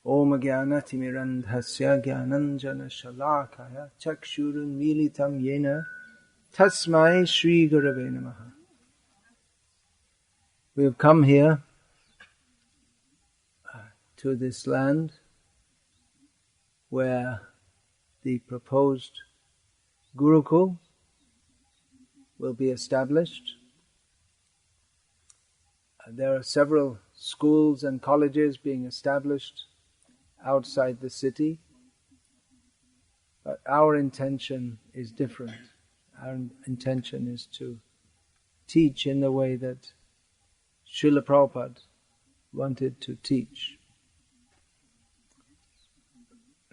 Om Jnanatimirandhasya Jnananjana Shalakaya Chakshurunmilitam Yena Tasmai Shri Gurave Namaha. We have come here to this land where the proposed Gurukul will be established. There are several schools and colleges being established outside the city, but our intention is different. Our intention is to teach in the way that Srila Prabhupada wanted to teach.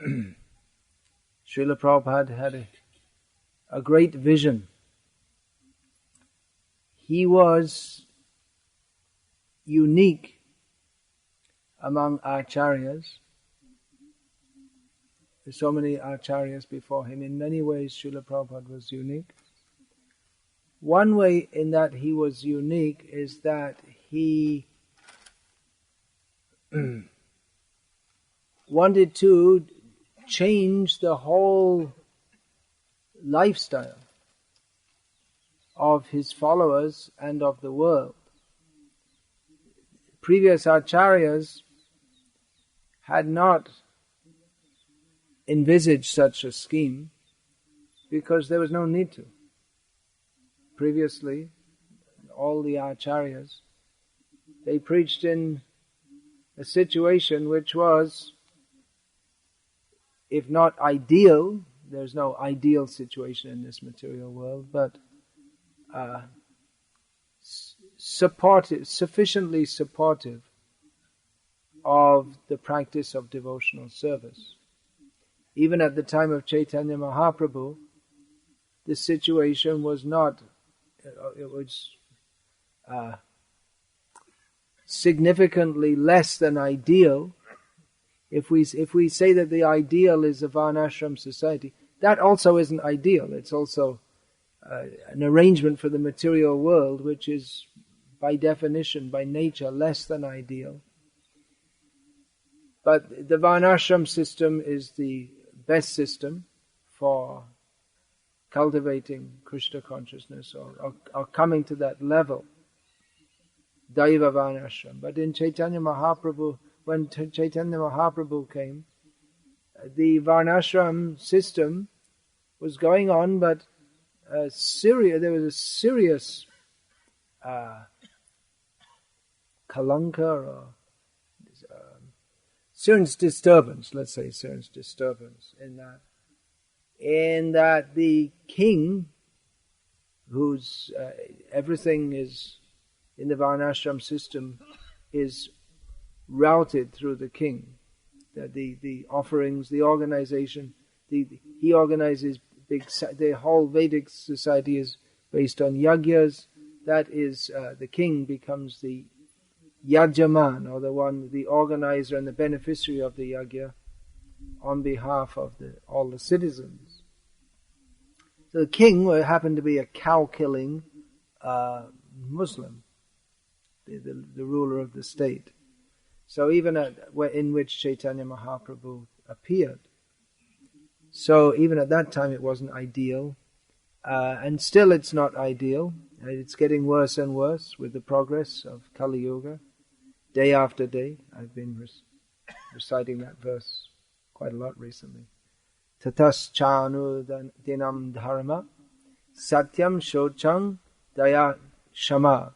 Srila Prabhupada had a great vision. He was unique among acharyas. There's so many acharyas before him. In many ways, Srila Prabhupada was unique. One way in that he was unique is that he wanted to change the whole lifestyle of his followers and of the world. Previous acharyas had not envisaged such a scheme because there was no need to. Previously, all the acharyas, they preached in a situation which was, if not ideal, there's no ideal situation in this material world, but sufficiently supportive of the practice of devotional service. Even at the time of Chaitanya Mahaprabhu, the situation was not, it was significantly less than ideal. If we say that the ideal is a varnashram society, that also isn't ideal. It's also an arrangement for the material world which is by definition, by nature, less than ideal. But the varnashram system is the best system for cultivating Krishna consciousness or coming to that level, Daiva Varnashram. But in Chaitanya Mahaprabhu, when Chaitanya Mahaprabhu came, the Varnashram system was going on, but there was a serious kalanka or serious disturbance, let's say serious disturbance in that the king, whose everything is in the Varnashram system is routed through the king. The offerings, the organization, he organizes the whole Vedic society is based on yagyas. That is, the king becomes the yajyaman, or the organizer and the beneficiary of the yagya on behalf of all the citizens. So the king happened to be a cow-killing Muslim, the ruler of the state. So even in which Chaitanya Mahaprabhu appeared. So even at that time it wasn't ideal, and still it's not ideal. It's getting worse and worse with the progress of Kali Yuga. Day after day, I've been reciting that verse quite a lot recently. Tatas chanu dinam dharma satyam shochang daya shama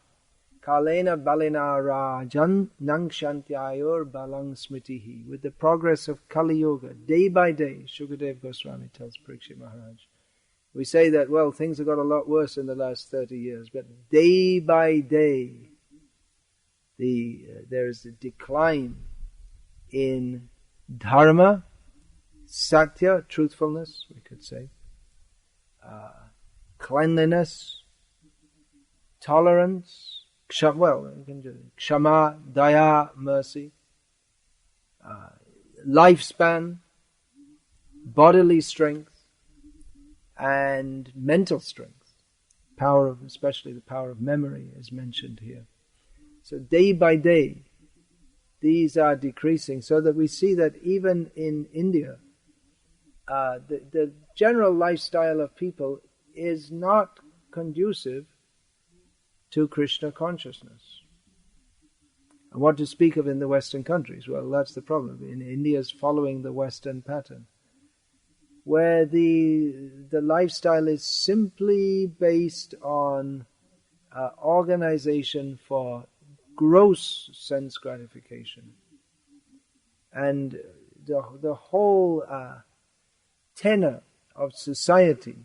kalena balena rajan nangshantyayur balang smritihi. With the progress of Kali Yuga, day by day, Shukadev Goswami tells Parikshit Maharaj, we say that, well, things have got a lot worse in the last 30 years, but day by day, there is a decline in dharma, satya, truthfulness, we could say, cleanliness, tolerance, kshama, daya, mercy, lifespan, bodily strength, and mental strength, especially the power of memory is mentioned here. So day by day, these are decreasing, so that we see that even in India, the general lifestyle of people is not conducive to Krishna consciousness. And what to speak of in the Western countries? Well, that's the problem. India is following the Western pattern, where the lifestyle is simply based on organization for gross sense gratification. And the whole tenor of society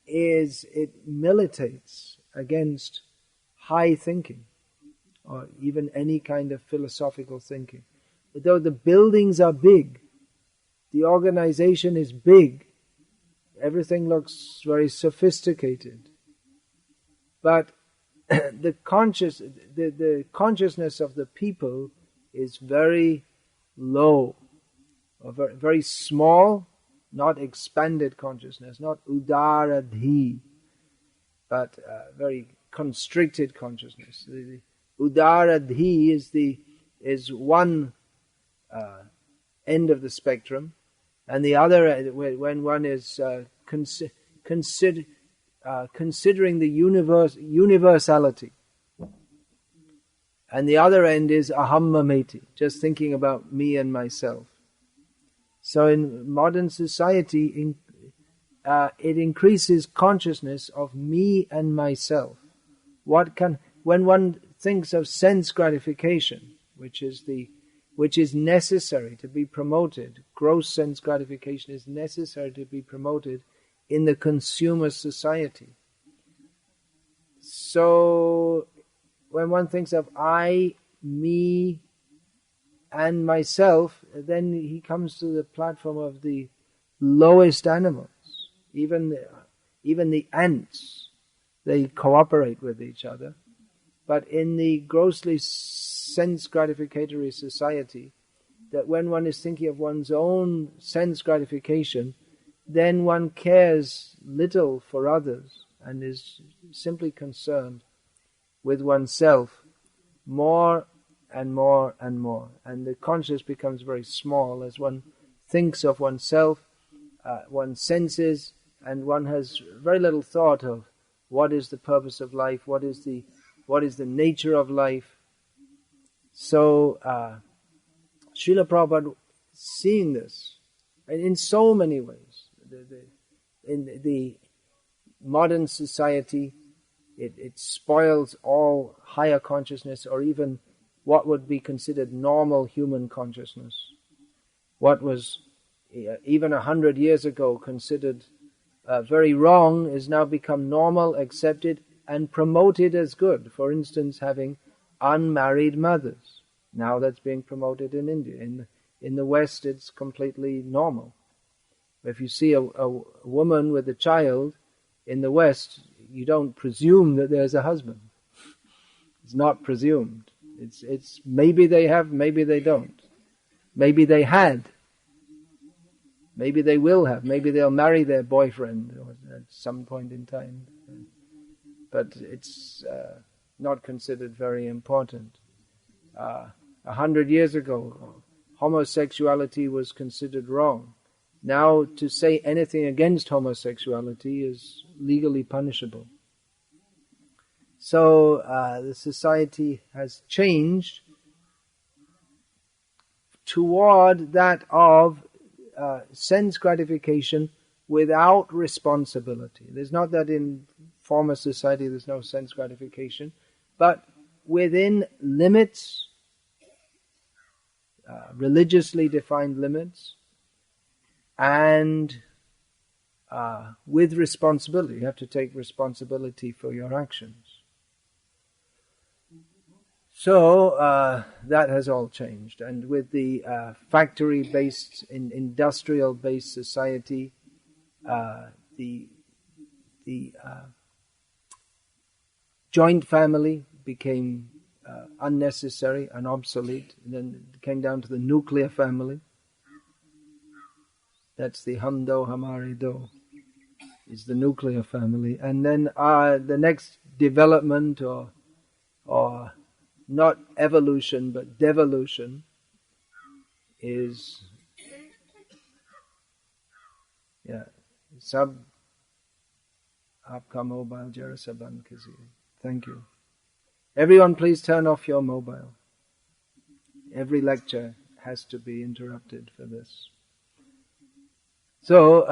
is, it militates against high thinking, or even any kind of philosophical thinking. Though the buildings are big, the organization is big, everything looks very sophisticated, but the consciousness of the people is very low, or very, very small, not expanded consciousness, not udaradhi, but very constricted consciousness. The udaradhi is one end of the spectrum, and the other, when one is considering the universality, and the other end is aham mameti, just thinking about me and myself. So in modern society, it increases consciousness of me and myself. When one thinks of sense gratification, which is necessary to be promoted, gross sense gratification is necessary to be promoted in the consumer society. So when one thinks of I, me, and myself, then he comes to the platform of the lowest animals. Even the ants, they cooperate with each other. But in the grossly sense gratificatory society, that when one is thinking of one's own sense gratification, then one cares little for others and is simply concerned with oneself more and more and more. And the consciousness becomes very small as one thinks of oneself, one's senses, and one has very little thought of what is the purpose of life, what is the nature of life. So Srila Prabhupada, seeing this, and in so many ways, in the modern society, it spoils all higher consciousness, or even what would be considered normal human consciousness. What was even 100 years ago considered very wrong is now become normal, accepted, and promoted as good. For instance, having unmarried mothers. Now that's being promoted in India. In the West, it's completely normal. If you see a woman with a child in the West, you don't presume that there's a husband. It's not presumed. It's maybe they have, maybe they don't. Maybe they had. Maybe they will have. Maybe they'll marry their boyfriend at some point in time. But it's not considered very important. 100 years ago, homosexuality was considered wrong. Now, to say anything against homosexuality is legally punishable. So the society has changed toward that of sense gratification without responsibility. There's not that in former society there's no sense gratification, but within limits, religiously defined limits, and with responsibility. You have to take responsibility for your actions. So that has all changed, and with the factory-based, industrial-based society, the joint family became unnecessary and obsolete, and then it came down to the nuclear family. That's the hum do hamare do, is the nuclear family. And then the next development or not evolution but devolution, is sab aapka mobile jara se band kijiye. Thank you. Everyone please turn off your mobile. Every lecture has to be interrupted for this. So,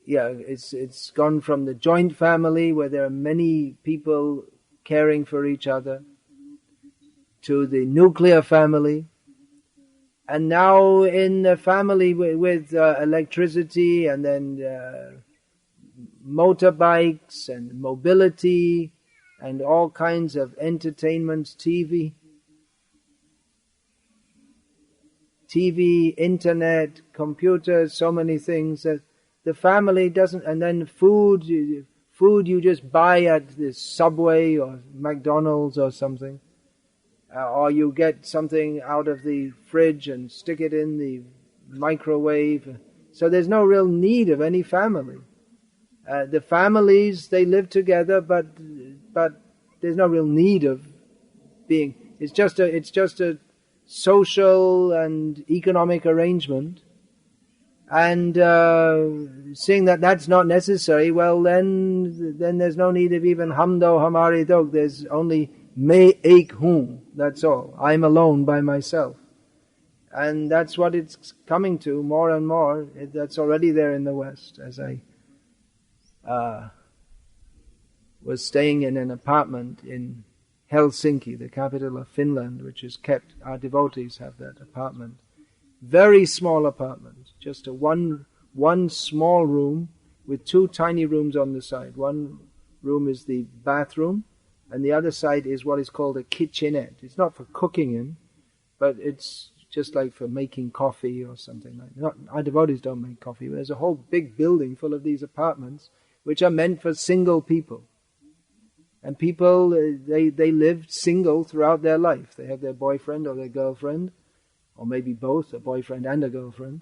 it's gone from the joint family where there are many people caring for each other to the nuclear family, and now in the family with electricity and then motorbikes and mobility and all kinds of entertainments, TV, internet, computers, so many things that the family doesn't, and then food you just buy at the Subway or McDonald's or something, or you get something out of the fridge and stick it in the microwave. So there's no real need of any family. The families, they live together, but there's no real need of being. It's just a social and economic arrangement, and seeing that that's not necessary, well then there's no need of even hamdo hamari dog. There's only me ek hoon, that's all. I'm alone by myself, and that's what it's coming to more and more. That's already there in the West. As I was staying in an apartment in Helsinki, the capital of Finland, which is kept, our devotees have that apartment. Very small apartment, just a one small room with two tiny rooms on the side. One room is the bathroom, and the other side is what is called a kitchenette. It's not for cooking in, but it's just like for making coffee or something like that. Our devotees don't make coffee, but there's a whole big building full of these apartments which are meant for single people. And people, they live single throughout their life. They have their boyfriend or their girlfriend, or maybe both, a boyfriend and a girlfriend,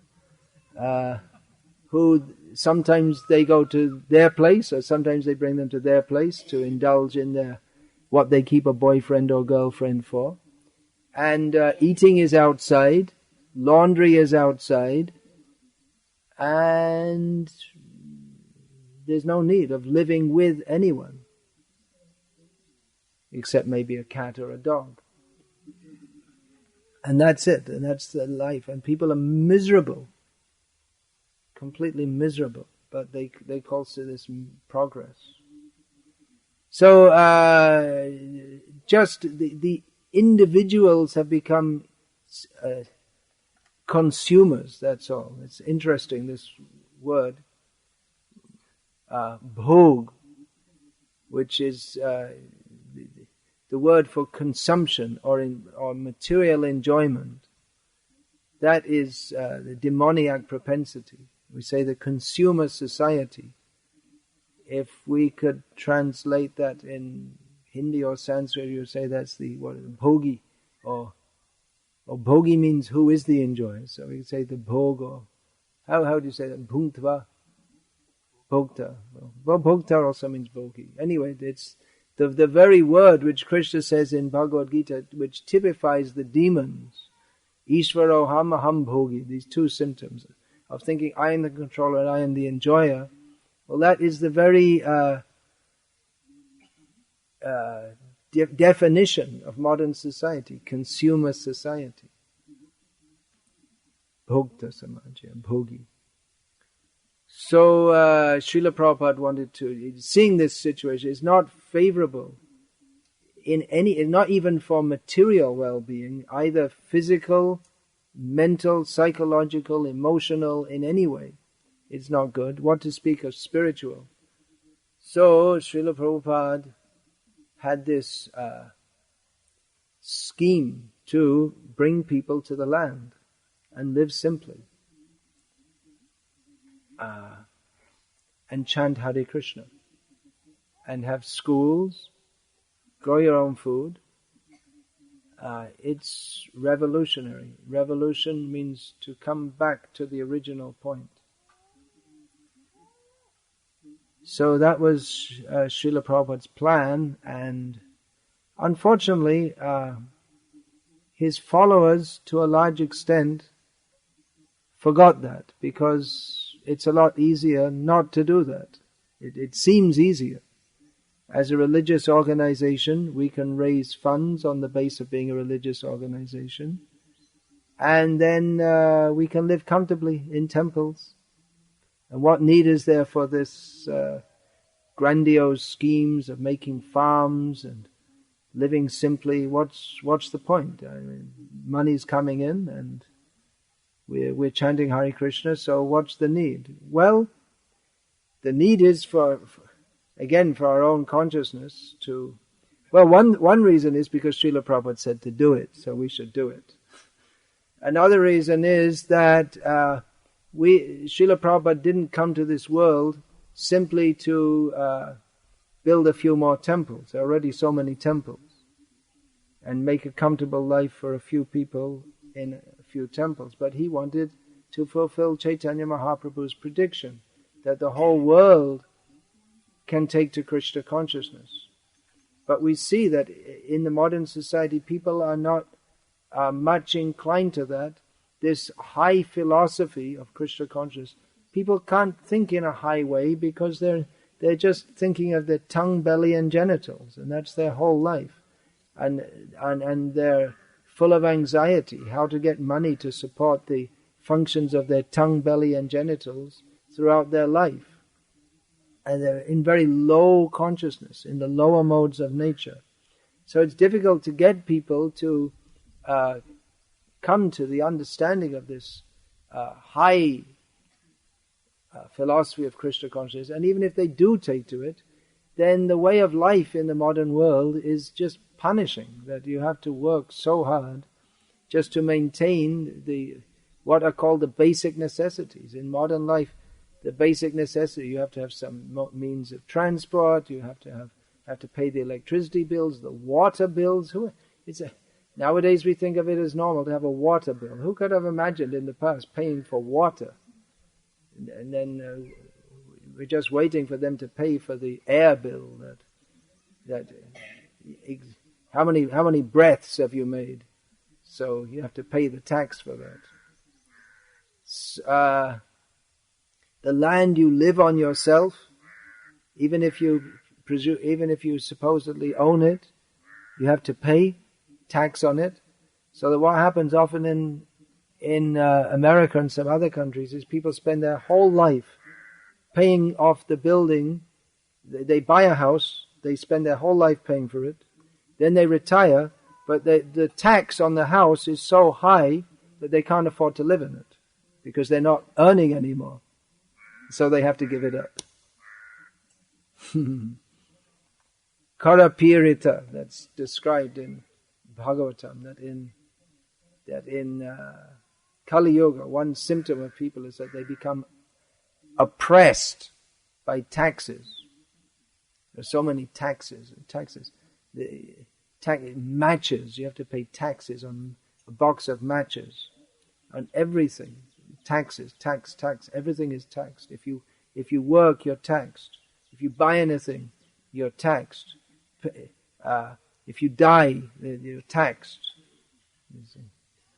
who sometimes they go to their place, or sometimes they bring them to their place to indulge in what they keep a boyfriend or girlfriend for. And eating is outside, laundry is outside, and there's no need of living with anyone, except maybe a cat or a dog. And that's it, and that's the life. And people are miserable, completely miserable, but they call this progress. So just the individuals have become consumers, that's all. It's interesting, this word, bhog, which is the word for consumption or material enjoyment. That is the demoniac propensity. We say the consumer society. If we could translate that in Hindi or Sanskrit, you would say that's the bhogi, or bhogi means who is the enjoyer. So we say the bhog, or how do you say that? Bhuntva, bhokta. Well, bhokta also means bhogi. Anyway, it's the very word which Krishna says in Bhagavad Gita, which typifies the demons, Ishvaro ham aham bhogi, these two symptoms of thinking I am the controller and I am the enjoyer. Well, that is the very definition of modern society, consumer society. Bhokta samajya, bhogi. So Srila Prabhupada wanted to, seeing this situation is not favorable not even for material well-being, either physical, mental, psychological, emotional, in any way. It's not good. What to speak of spiritual? So Srila Prabhupada had this scheme to bring people to the land and live simply. And chant Hare Krishna, and have schools, grow your own food. It's revolutionary. Revolution means to come back to the original point. So that was Srila Prabhupada's plan, and unfortunately, his followers, to a large extent, forgot that, because it's a lot easier not to do that. It seems easier. As a religious organization, we can raise funds on the base of being a religious organization, and then we can live comfortably in temples. And what need is there for this grandiose schemes of making farms and living simply? What's the point? I mean, money's coming in, and we're chanting Hare Krishna, so what's the need? Well, the need is for our own consciousnness to... Well, one reason is because Srila Prabhupada said to do it, so we should do it. Another reason is that Srila Prabhupada didn't come to this world simply to build a few more temples. There are already so many temples. And make a comfortable life for a few people in a few temples. But he wanted to fulfill Chaitanya Mahaprabhu's prediction that the whole world can take to Krishna consciousness. But we see that in the modern society, people are not much inclined to that. This high philosophy of Krishna consciousness, people can't think in a high way because they're just thinking of their tongue, belly and genitals, and that's their whole life. And they're full of anxiety, how to get money to support the functions of their tongue, belly and genitals throughout their life. And they're in very low consciousness, in the lower modes of nature. So it's difficult to get people to come to the understanding of this high philosophy of Krishna consciousness. And even if they do take to it, then the way of life in the modern world is just punishing, that you have to work so hard just to maintain what are called the basic necessities. In modern life, the basic necessity, you have to have some means of transport, you have to pay the electricity bills, the water bills. Nowadays we think of it as normal to have a water bill. Who could have imagined in the past paying for water? And then we're just waiting for them to pay for the air bill. How many breaths have you made? So you have to pay the tax for that. The land you live on yourself, even if you supposedly own it, you have to pay tax on it. So that what happens often in America and some other countries is people spend their whole life paying off the building. They buy a house, they spend their whole life paying for it. Then they retire, but the tax on the house is so high that they can't afford to live in it because they're not earning anymore. So they have to give it up. Karapirita, that's described in Bhagavatam, that in Kali Yuga, one symptom of people is that they become oppressed by taxes. There's so many taxes. Matches, you have to pay taxes on a box of matches, on everything. Taxes, tax, everything is taxed. If you work, you're taxed. If you buy anything, you're taxed. If you die, you're taxed.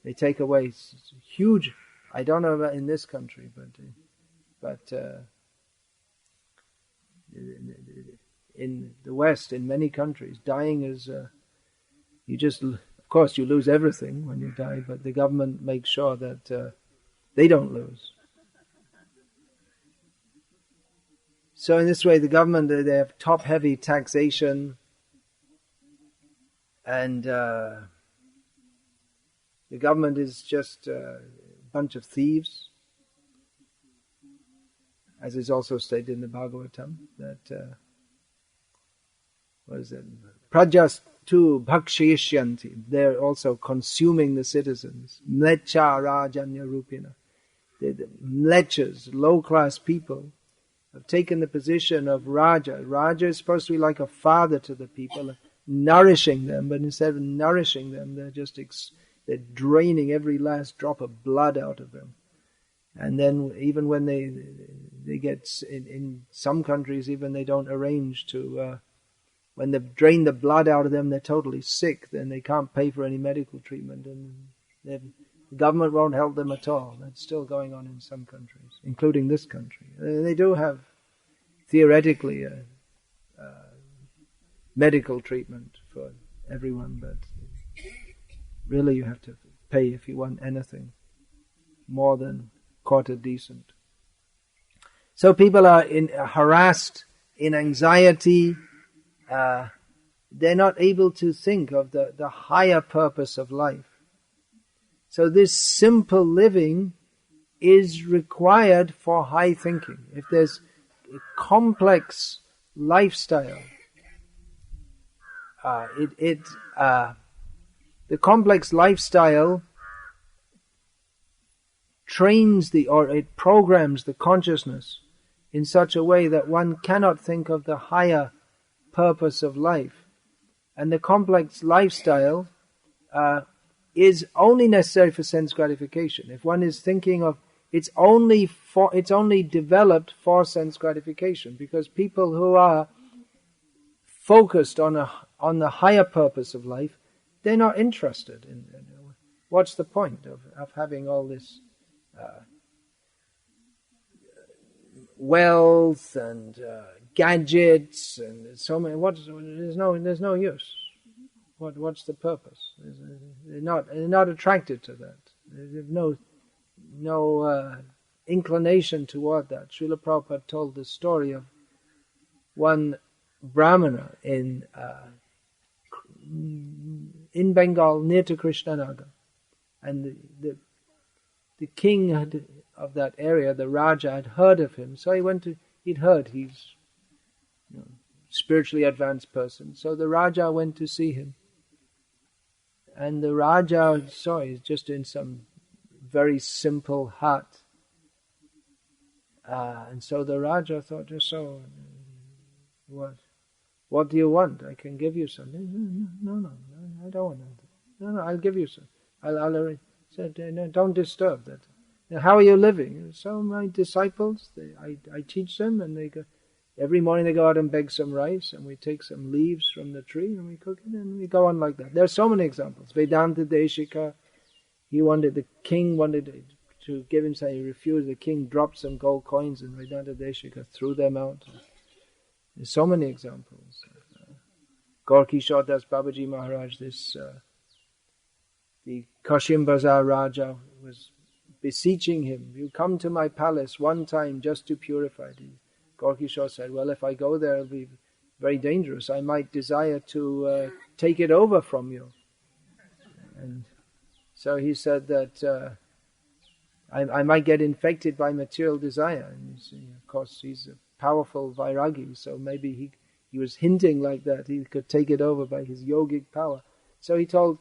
They take away, it's huge. I don't know about in this country, but in the West, in many countries, dying is of course you lose everything when you die, but the government makes sure that they don't lose. So in this way, the government, they have top-heavy taxation, and the government is just a bunch of thieves, as is also stated in the Bhagavatam, that what is it? Prajas tu bhakshayishyanti. They're also consuming the citizens. Mlecha rajanya rupina. The mlechas, low-class people, have taken the position of Raja. Raja is supposed to be like a father to the people, nourishing them, but instead of nourishing them, they're draining every last drop of blood out of them. And then even when they get, in some countries, even they don't arrange to, when they've drained the blood out of them, they're totally sick. Then they can't pay for any medical treatment, and the government won't help them at all. That's still going on in some countries, including this country. They do have theoretically medical treatment for everyone, but really you have to pay if you want anything more than quarter decent. So people are harassed, in anxiety. They're not able to think of the higher purpose of life. So this simple living is required for high thinking. If there's a complex lifestyle, the complex lifestyle trains it programs the consciousness in such a way that one cannot think of the higher purpose of life. And the complex lifestyle is only necessary for sense gratification. If one is thinking of it's only developed for sense gratification, because people who are focused on the higher purpose of life, they're not interested in what's the point of having all this wealth and gadgets and so many. There's no use. What's the purpose? They're not attracted to that. They have no inclination toward that. Srila Prabhupada told the story of one Brahmana in Bengal near to Krishnanagar, and the king of that area, the Raja, had heard of him. So he'd heard he's spiritually advanced person. So the Raja went to see him. And the Raja saw he's just in some very simple hut. And so the Raja thought, so, what do you want? I can give you some. No, I don't want that. No, I'll give you some. I'll arrange. Said, no, don't disturb that. Now, how are you living? So my disciples, I teach them, and they go, every morning they go out and beg some rice, and we take some leaves from the tree, and we cook it, and we go on like that. There are so many examples. Vedanta Deshika, the king wanted to give him some, he refused. The king dropped some gold coins, and Vedanta Deshika threw them out. There's so many examples. Gorki Das Babaji Maharaj, the Kashim Bazar Raja was beseeching him, you come to my palace one time just to purify thee. Gorki said, well, if I go there, it'll be very dangerous. I might desire to take it over from you. And so he said that I might get infected by material desire. And you see, of course, he's a powerful Vairagi, so maybe he was hinting like that. He could take it over by his yogic power. So he told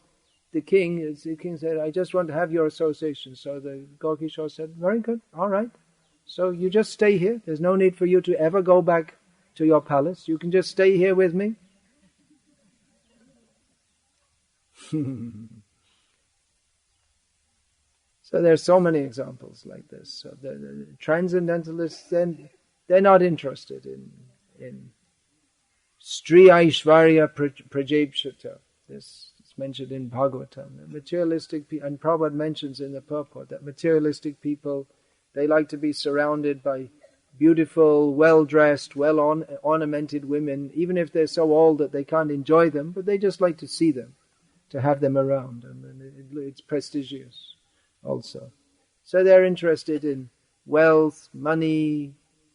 the king said, I just want to have your association. So the Gorki said, very good, all right. So you just stay here. There's no need for you to ever go back to your palace. You can just stay here with me. So there's so many examples like this. So the transcendentalists, then they're not interested in Stri Aishvarya Prajapshata. This is mentioned in Bhagavatam. Materialistic people, and Prabhupada mentions in the purport that materialistic people, they like to be surrounded by beautiful, well-dressed, well-ornamented women, even if they're so old that they can't enjoy them, but they just like to see them, to have them around, and it's prestigious also. So they're interested in wealth, money,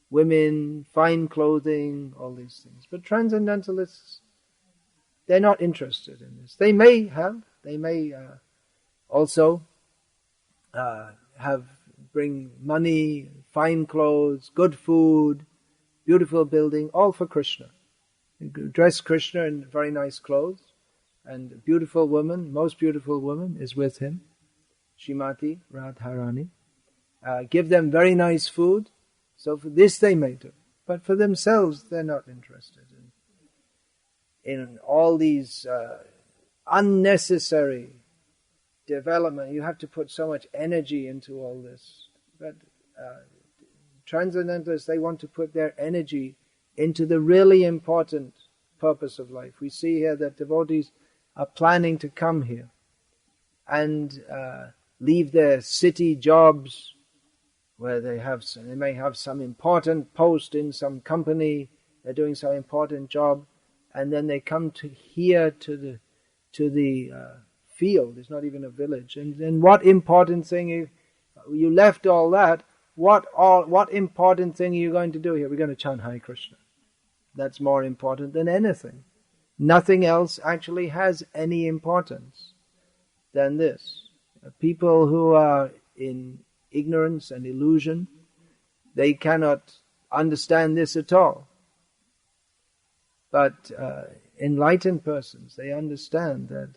women, fine clothing, all these things. But transcendentalists, they're not interested in this. They may also bring money, fine clothes, good food, beautiful building, all for Krishna. Dress Krishna in very nice clothes, and a beautiful woman, most beautiful woman, is with him, Srimati Radharani. Give them very nice food. So for this they may do. But for themselves, they're not interested in all these unnecessary development. You have to put so much energy into all this. But transcendentalists, they want to put their energy into the really important purpose of life. We see here that devotees are planning to come here and leave their city jobs where they may have some important post in some company, they're doing some important job, and then they come to here to the field. It's not even a village. And then what important thing you left all that? What important thing are you going to do here? We're going to chant Hare Krishna. That's more important than anything. Nothing else actually has any importance than this. People who are in ignorance and illusion, they cannot understand this at all. But enlightened persons, they understand that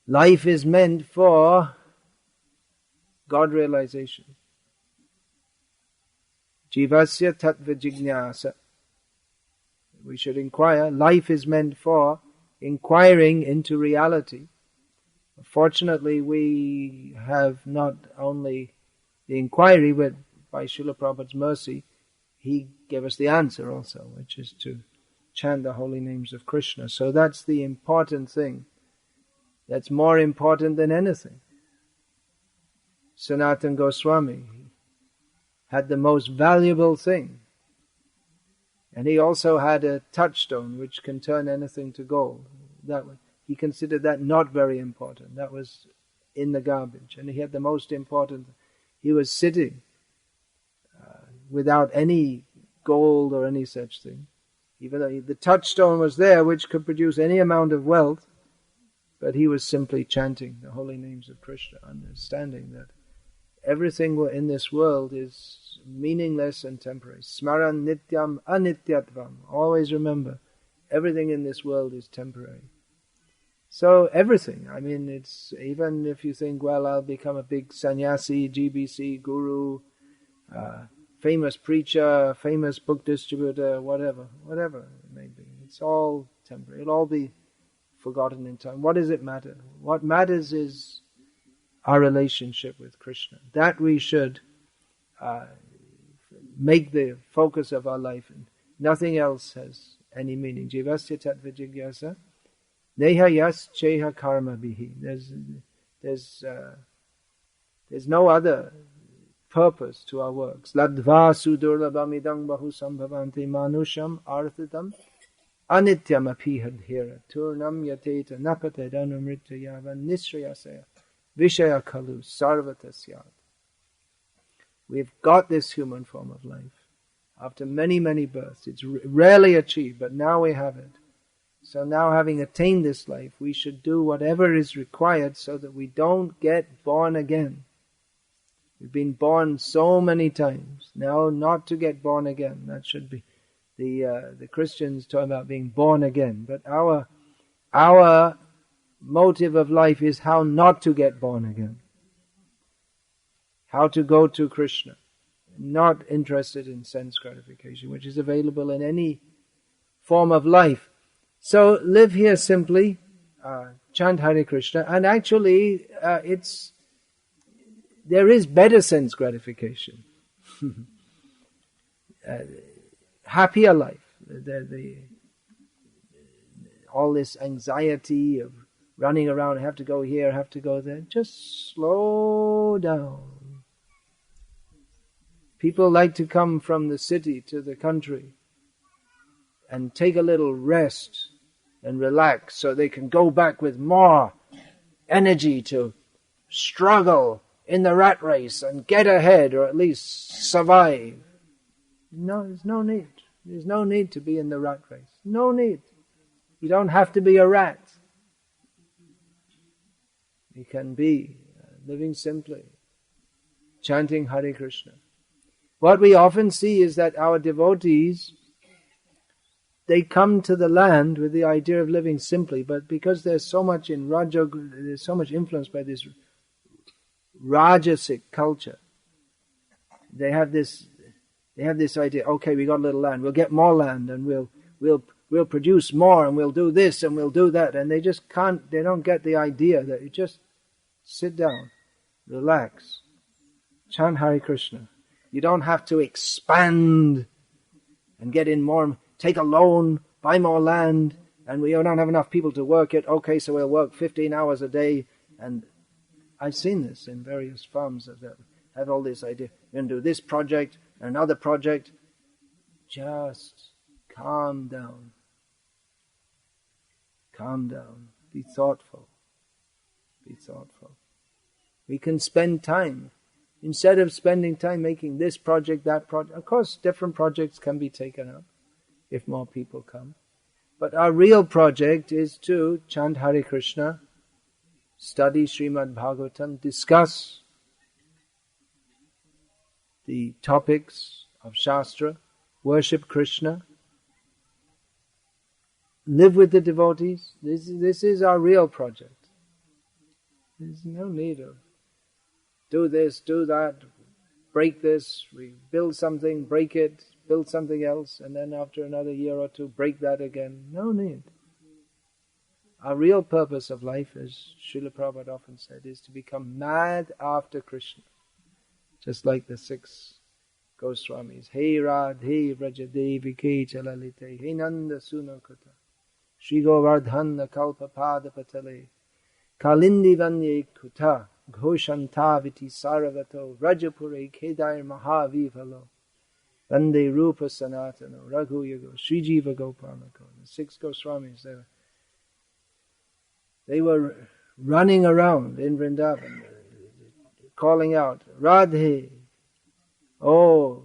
life is meant for God realization. Jivasya tattva jignasa. We should inquire. Life is meant for inquiring into reality. Fortunately, we have not only the inquiry, but by Srila Prabhupada's mercy, he gave us the answer also, which is to chant the holy names of Krishna. So that's the important thing. That's more important than anything. Sanatana Goswami had the most valuable thing. And he also had a touchstone which can turn anything to gold. He considered that not very important. That was in the garbage. And he had the most important. He was sitting without any gold or any such thing. Even though the touchstone was there which could produce any amount of wealth, but he was simply chanting the holy names of Krishna, understanding that everything in this world is meaningless and temporary. Smaran nityam anityatvam. Always remember, everything in this world is temporary. So everything, I mean, it's even if you think, well, I'll become a big sannyasi, GBC, guru, famous preacher, famous book distributor, whatever it may be. It's all temporary. It'll all be forgotten in time. What does it matter? What matters is our relationship with Krishna. That we should make the focus of our life, and nothing else has any meaning. Jivasya tattva jigyasa neha yas cheha karma bihi. There's no other purpose to our works. Ladva sudurlabhamidang bahu sambhavanti manusham arthatam anityam apihadhira turnam yateta napate danumrita yavan nisrayasaya vishaya kalu sarvatasyat. We've got this human form of life after many, many births. It's rarely achieved, but now we have it. So now, having attained this life, we should do whatever is required so that we don't get born again. We've been born so many times. Now, not to get born again. That should be the Christians talking about being born again. But our motive of life is how not to get born again. How to go to Krishna. Not interested in sense gratification, which is available in any form of life. So live here simply, chant Hare Krishna, and actually there is better sense gratification. Happier life. All this anxiety of running around, have to go here, have to go there. Just slow down. People like to come from the city to the country and take a little rest and relax so they can go back with more energy to struggle in the rat race and get ahead or at least survive. No, there's no need. There's no need to be in the rat race. No need. You don't have to be a rat. You can be living simply, chanting Hare Krishna. What we often see is that our devotees, they come to the land with the idea of living simply, but because there's so much in there's so much influence by this Rajasic culture, they have this idea. Okay, we got a little land. We'll get more land, and we'll produce more, and we'll do this, and we'll do that. And they just can't. They don't get the idea that you just sit down, relax, chant Hare Krishna. You don't have to expand and get in more. Take a loan buy more land, and we don't have enough people to work it. Okay, so we'll work 15 hours a day. And I've seen this in various farms that have all this idea. We're going to do this project, another project. Just calm down. Calm down. Be thoughtful. Be thoughtful. We can spend time. Instead of spending time making this project, that project. Of course, different projects can be taken up if more people come. But our real project is to chant Hare Krishna, study Srimad Bhagavatam, discuss the topics of Shastra, worship Krishna, live with the devotees. This is our real project. There's no need of do this, do that, break this, we build something, break it, build something else, and then after another year or two, break that again. No need. Our real purpose of life, as Srila Prabhupada often said, is to become mad after Krishna. Just like the 6 Goswamis. Hey Radhe Vrajadevi Ke Chalalite, Hey Nanda Sunakata, Shri Govardhana Kalpa Pada Patale, Kalindi Vanye Kuta, Ghoshantaviti Saravato, Rajapure Kedair Mahavivalo, Vande Rupa Sanatano, Raghu Yago, Sri Jiva Gopalako. The 6 Goswamis, they were running around in Vrindavan, calling out, Radhe, oh,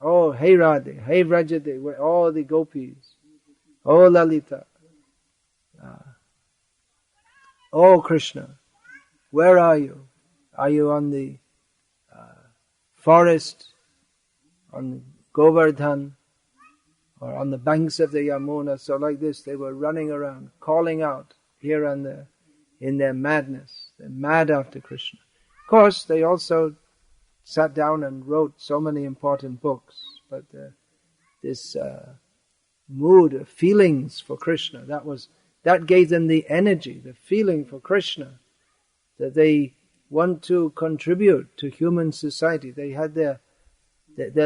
hey Radhe, hey Vrajade, all the gopis, oh Lalita, oh Krishna, where are you? Are you on the forest, on the Govardhan, or on the banks of the Yamuna? So like this, they were running around, calling out here and there in their madness. They're mad after Krishna. Of course, they also sat down and wrote so many important books, but this mood of feelings for Krishna, that gave them the energy, the feeling for Krishna, that they want to contribute to human society. They had their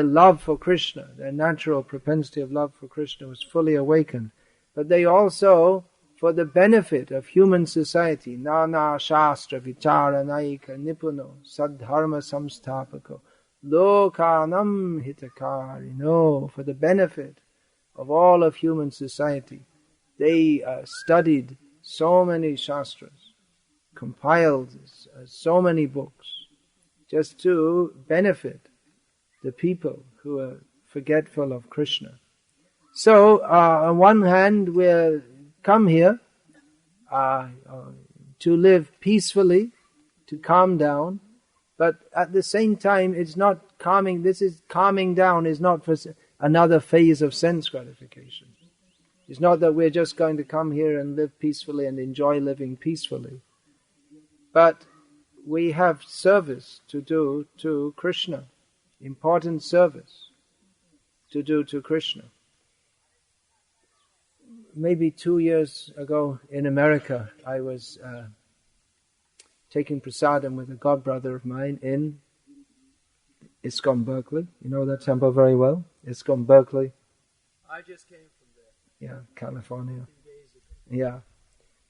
love for Krishna, their natural propensity of love for Krishna was fully awakened. But they also, for the benefit of human society, Nana Shastra Vichara Naika Nipuno Sadharma Samstapako Lokanam Hitakarino, for the benefit of all of human society, they studied so many Shastras, compiled so many books, just to benefit the people who are forgetful of Krishna. So, on one hand, we'll come here to live peacefully, to calm down, but at the same time, it's not calming. Calming down is not for another phase of sense gratification. It's not that we're just going to come here and live peacefully and enjoy living peacefully. But we have service to do to Krishna, important service to do to Krishna. Maybe 2 years ago in America, I was taking prasadam with a godbrother of mine in ISKCON Berkeley. You know that temple very well? ISKCON Berkeley. I just came from there. Yeah, California. Yeah.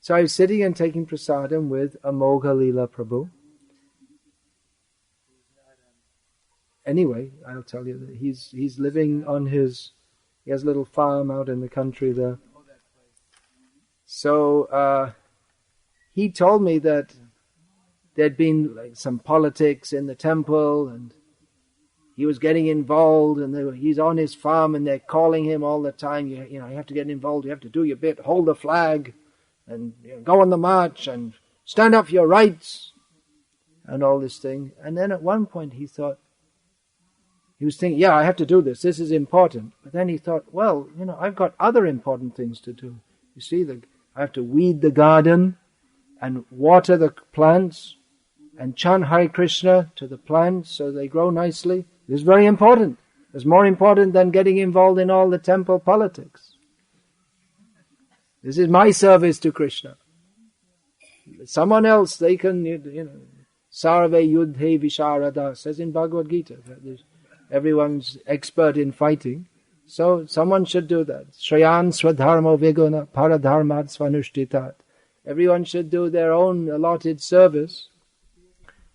So I was sitting and taking prasadam with Amogha Leela Prabhu. Anyway, I'll tell you that he's living on he has a little farm out in the country there. So he told me that there'd been like some politics in the temple, and he was getting involved, and he's on his farm, and they're calling him all the time. You have to get involved. You have to do your bit. Hold the flag, and go on the march, and stand up for your rights, and all this thing. And then at one point he was thinking, yeah, I have to do this. This is important. But then he thought, well, I've got other important things to do. You see, I have to weed the garden and water the plants and chant Hare Krishna to the plants so they grow nicely. This is very important. It's more important than getting involved in all the temple politics. This is my service to Krishna. Someone else, they can, Sarve Yudhe Visharada, says in Bhagavad Gita, that everyone's expert in fighting. So someone should do that. Shrayan swadharmo viguna paradharmat svanushtitat. Everyone should do their own allotted service.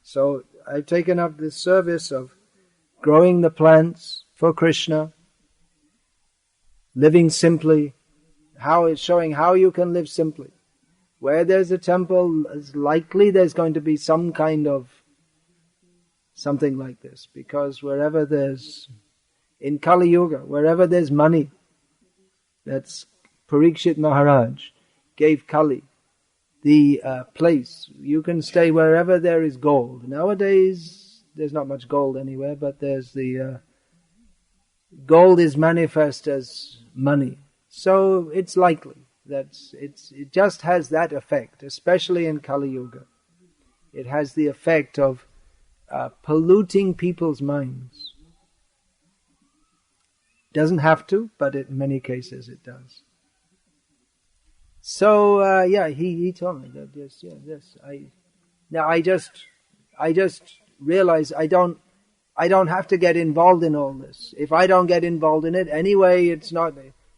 So I've taken up this service of growing the plants for Krishna, living simply, showing how you can live simply. Where there's a temple, it's likely there's going to be some kind of something like this, because wherever there's, in Kali Yuga, wherever there's money, that's Parikshit Maharaj gave Kali the place. You can stay wherever there is gold. Nowadays, there's not much gold anywhere, but there's the gold is manifest as money. So it's likely that it just has that effect, especially in Kali Yuga. It has the effect of polluting people's minds. Doesn't have to, but in many cases it does. So he told me that yes. I just realize I don't have to get involved in all this. If I don't get involved in it anyway, it's not.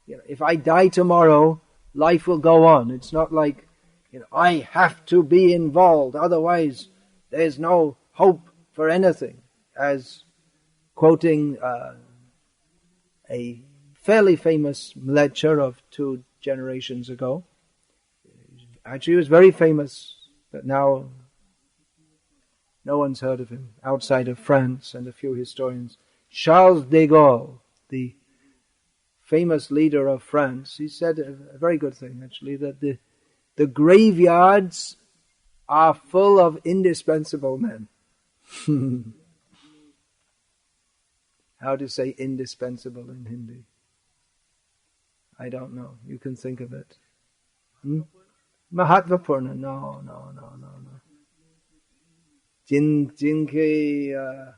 If I die tomorrow, life will go on. It's not like I have to be involved, otherwise there's no hope for anything. As quoting a fairly famous lecture of 2 generations ago. Actually, he was very famous, but now no one's heard of him outside of France and a few historians. Charles de Gaulle, the famous leader of France, he said a very good thing, actually, that the graveyards are full of indispensable men. How to say indispensable in Hindi? I don't know. You can think of it. Mahatvapurna. No. Jinke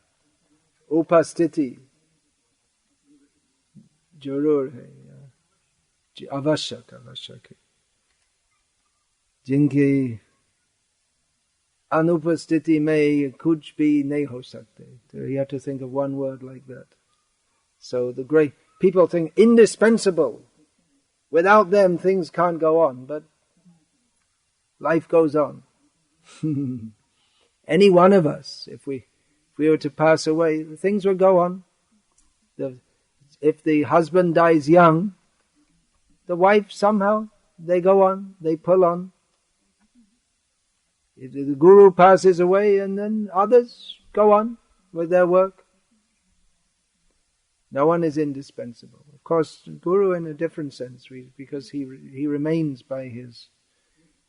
upastiti jarur hai. Avashyak. Jinke anupastiti mein kuch bhi nahi ho sakte. So you have to think of one word like that. So the great people think indispensable. Without them, things can't go on. But life goes on. Any one of us, if we were to pass away, things will go on. If the husband dies young, the wife somehow, they go on, they pull on. If the guru passes away, and then others go on with their work. No one is indispensable. Of course, guru in a different sense, because he remains by his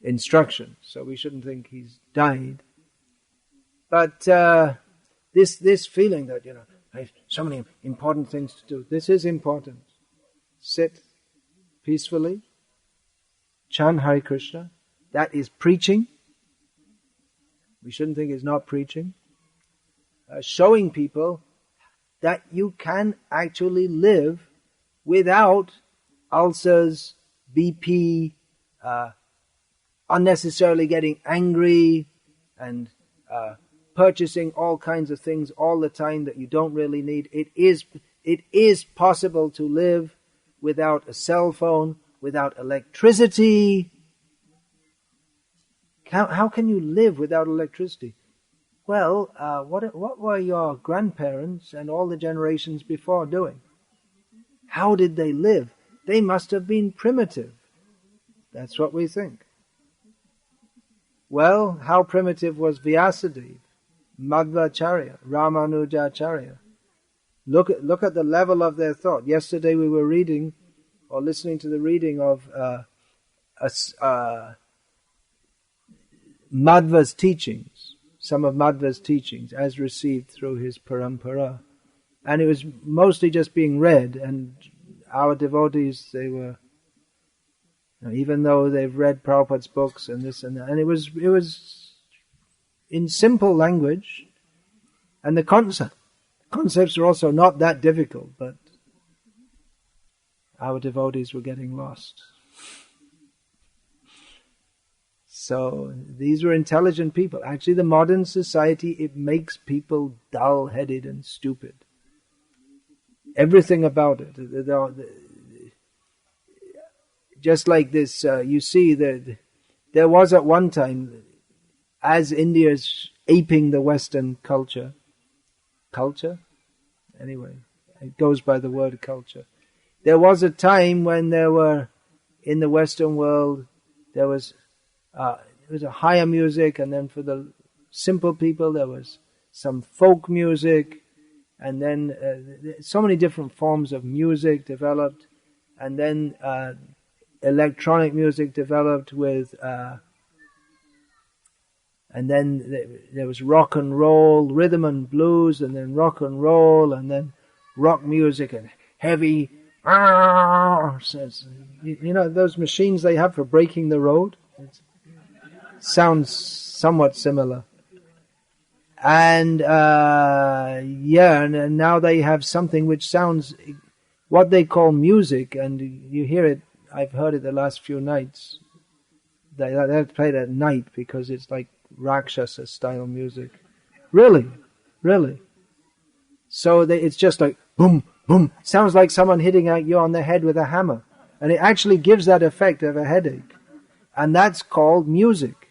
instruction, so we shouldn't think he's died. But this feeling that I have so many important things to do. This is important. Sit peacefully, chant Hare Krishna. That is preaching. We shouldn't think it's not preaching. Showing people that you can actually live without ulcers, BP, unnecessarily getting angry and purchasing all kinds of things all the time that you don't really need. It is possible to live without a cell phone, without electricity. How can you live without electricity? Well, what were your grandparents and all the generations before doing? How did they live? They must have been primitive. That's what we think. Well, how primitive was Vyasadeva, Madhvacharya, Ramanujacharya? Look at the level of their thought. Yesterday we were reading or listening to the reading of Madhva's teachings, some of Madhva's teachings as received through his parampara. And it was mostly just being read, and our devotees, they were, even though they've read Prabhupada's books and this and that, and it was in simple language, and the concepts were also not that difficult, but our devotees were getting lost. So these were intelligent people. Actually, the modern society, it makes people dull-headed and stupid. everything about it. Just like this, you see that there was at one time, as India's aping the Western culture, anyway, it goes by the word culture. There was a time when there were, in the Western world, there was a higher music, and then for the simple people there was some folk music, and then so many different forms of music developed, and then electronic music developed with, and then there was rock and roll, rhythm and blues, and then rock and roll, and then rock music and heavy. You know those machines they have for breaking the road? It sounds somewhat similar. And and now they have something which sounds what they call music, and you hear it. I've heard it the last few nights. They play it at night because it's like Rakshasa style music. Really. So it's just like boom, boom. Sounds like someone hitting you on the head with a hammer. And it actually gives that effect of a headache. And that's called music.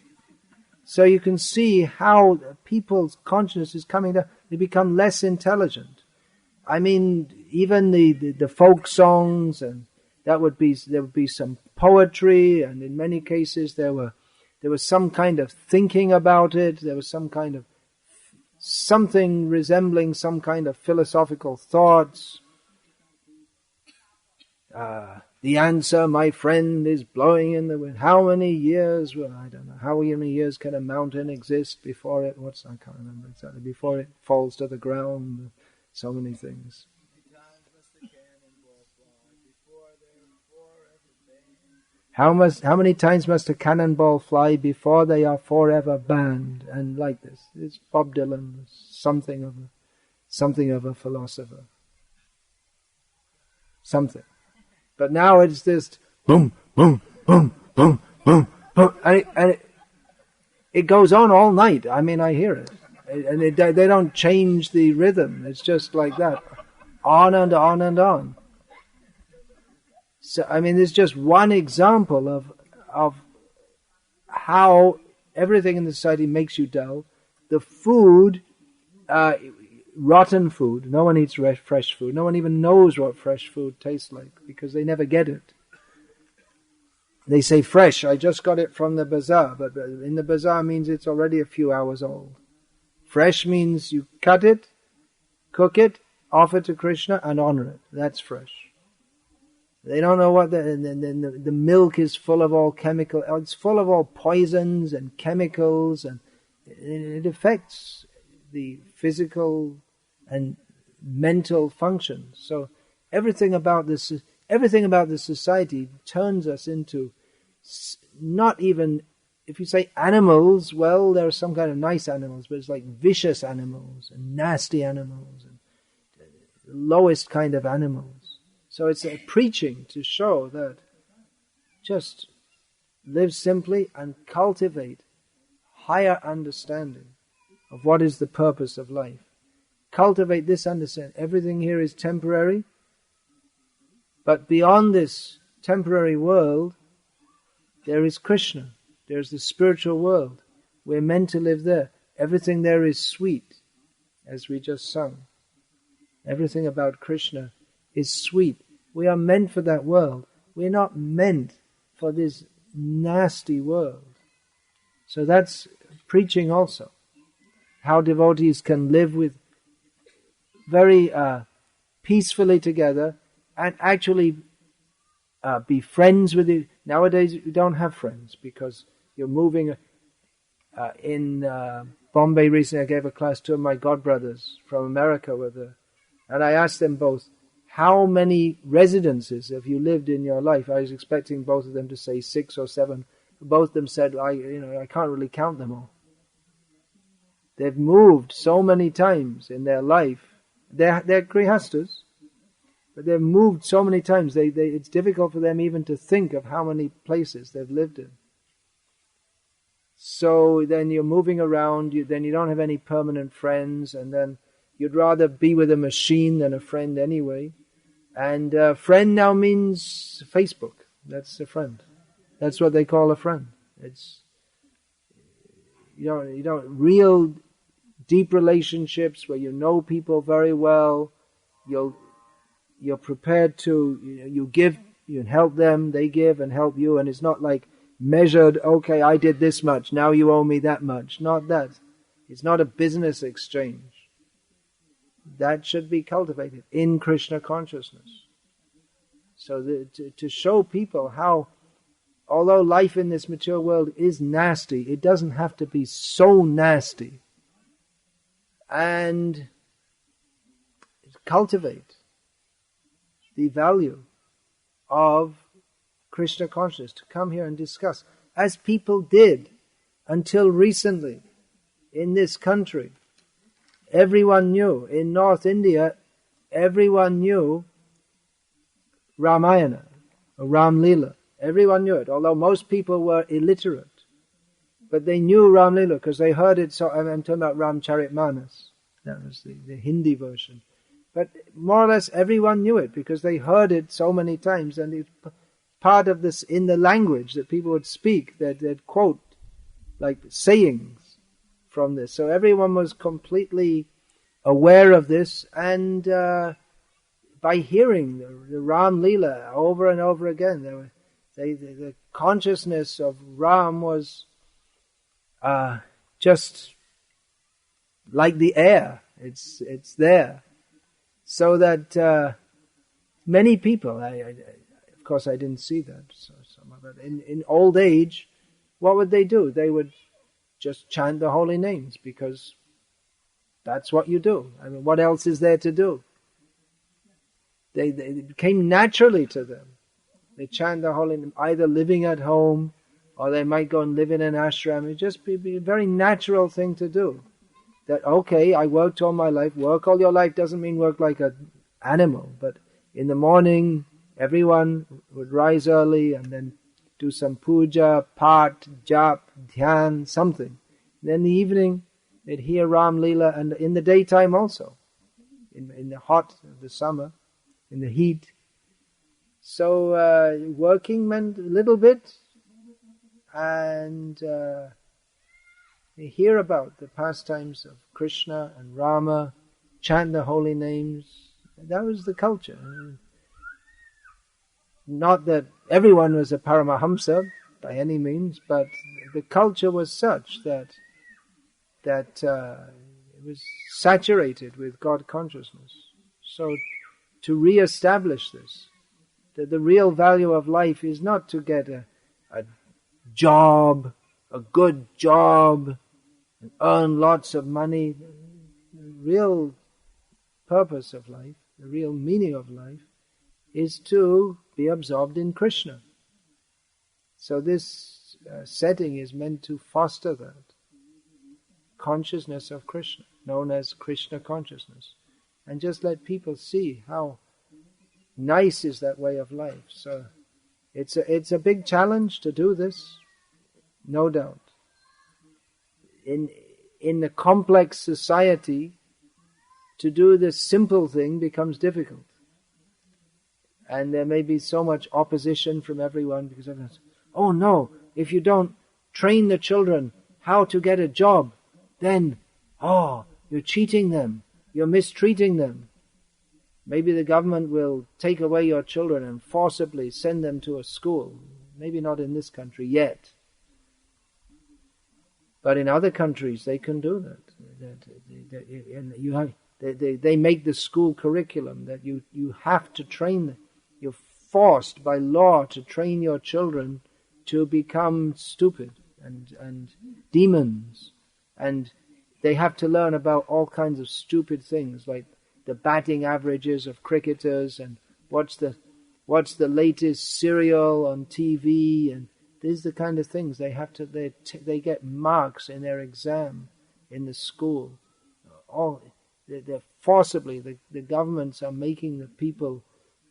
So you can see how people's consciousness is coming down. They become less intelligent. I mean, even the folk songs, and there would be some poetry, and in many cases there was some kind of thinking about it. There was some kind of something resembling some kind of philosophical thoughts. The answer, my friend, is blowing in the wind. How many years? Well, I don't know. How many years can a mountain exist before it? I can't remember exactly. Before it falls to the ground. So many things. How many times must a cannonball fly before they are forever banned? And like this, it's Bob Dylan, something of a philosopher, something. But now it's just boom, boom, boom, boom, boom, boom, and it goes on all night. I mean, I hear it, and they don't change the rhythm. It's just like that, on and on and on. So, I mean, there's just one example of how everything in the society makes you dull. The food, rotten food. No one eats fresh food. No one even knows what fresh food tastes like because they never get it. They say fresh. I just got it from the bazaar, but in the bazaar means it's already a few hours old. Fresh means you cut it, cook it, offer to Krishna, and honor it. That's fresh. They don't know what the milk is full of all chemical. It's full of all poisons and chemicals, and it affects the physical and mental functions. So everything about this society turns us into not even. If you say animals, well, there are some kind of nice animals, but it's like vicious animals and nasty animals and the lowest kind of animals. So it's a preaching to show that just live simply and cultivate higher understanding of what is the purpose of life. Cultivate this understanding. Everything here is temporary, but beyond this temporary world, there is Krishna. There's the spiritual world. We're meant to live there. Everything there is sweet, as we just sung. Everything about Krishna is sweet. We are meant for that world. We're not meant for this nasty world. So that's preaching also. How devotees can live with very peacefully together and actually be friends with you. Nowadays you don't have friends because you're moving. In Bombay recently I gave a class to my godbrothers from America and I asked them both, how many residences have you lived in your life? I was expecting both of them to say 6 or 7. Both of them said, I can't really count them all. They've moved so many times in their life. They're grihastas, but they've moved so many times. It's difficult for them even to think of how many places they've lived in. So then you're moving around. Then you don't have any permanent friends, and then You'd rather be with a machine than a friend anyway. And friend now means Facebook. That's a friend. That's what they call a friend. It's you don't real deep relationships where you know people very well. You're prepared to you give, you help them, they give and help you, and it's not like measured. Okay, I did this much, now you owe me that much. Not that. It's not a business exchange. That should be cultivated in Krishna consciousness. So to show people how, although life in this mature world is nasty, it doesn't have to be so nasty. And cultivate the value of Krishna consciousness, to come here and discuss, as people did until recently in this country. Everyone knew, in North India, everyone knew Ramayana, or Ram Leela. Everyone knew it, although most people were illiterate. But they knew Ram Leela because they heard it. So I'm talking about Ramcharitmanas. That was the Hindi version. But more or less everyone knew it because they heard it so many times, and it's part of this in the language that people would speak, that they'd quote like sayings from this. So everyone was completely aware of this, and by hearing the Ram Leela over and over again, the consciousness of Ram was just like the air. It's there. So that many people, of course I didn't see that, so some of it, in old age, what would they do? They would just chant the holy names, because that's what you do. I mean, what else is there to do? It came naturally to them. They chant the holy name, either living at home, or they might go and live in an ashram. It'd just be a very natural thing to do. That, okay, I worked all my life. Work all your life doesn't mean work like an animal. But in the morning, everyone would rise early and then do some puja, part, jap, dhyan, something. Then in the evening, they'd hear Ram Leela, and in the daytime also. In the hot of the summer, in the heat. So working meant a little bit, and they hear about the pastimes of Krishna and Rama, chant the holy names. That was the culture. Not that everyone was a Paramahamsa by any means, but the culture was such that it was saturated with God consciousness. So to re-establish this, that the real value of life is not to get a job, a good job, and earn lots of money. The real purpose of life, the real meaning of life, is to be absorbed in Krishna. So this setting is meant to foster that consciousness of Krishna, known as Krishna consciousness, and just let people see how nice is that way of life. So it's a big challenge to do this, no doubt. In the complex society, to do this simple thing becomes difficult. And there may be so much opposition from everyone, because everyone says, oh no, if you don't train the children how to get a job, then, you're cheating them, you're mistreating them. Maybe the government will take away your children and forcibly send them to a school. Maybe not in this country yet. But in other countries, they can do that. They make the school curriculum that you have to train them. You're forced by law to train your children to become stupid and demons. And they have to learn about all kinds of stupid things, like the batting averages of cricketers, and what's the latest serial on TV, and these are the kind of things they have to. They get marks in their exam in the school. They're forcibly, the governments are making the people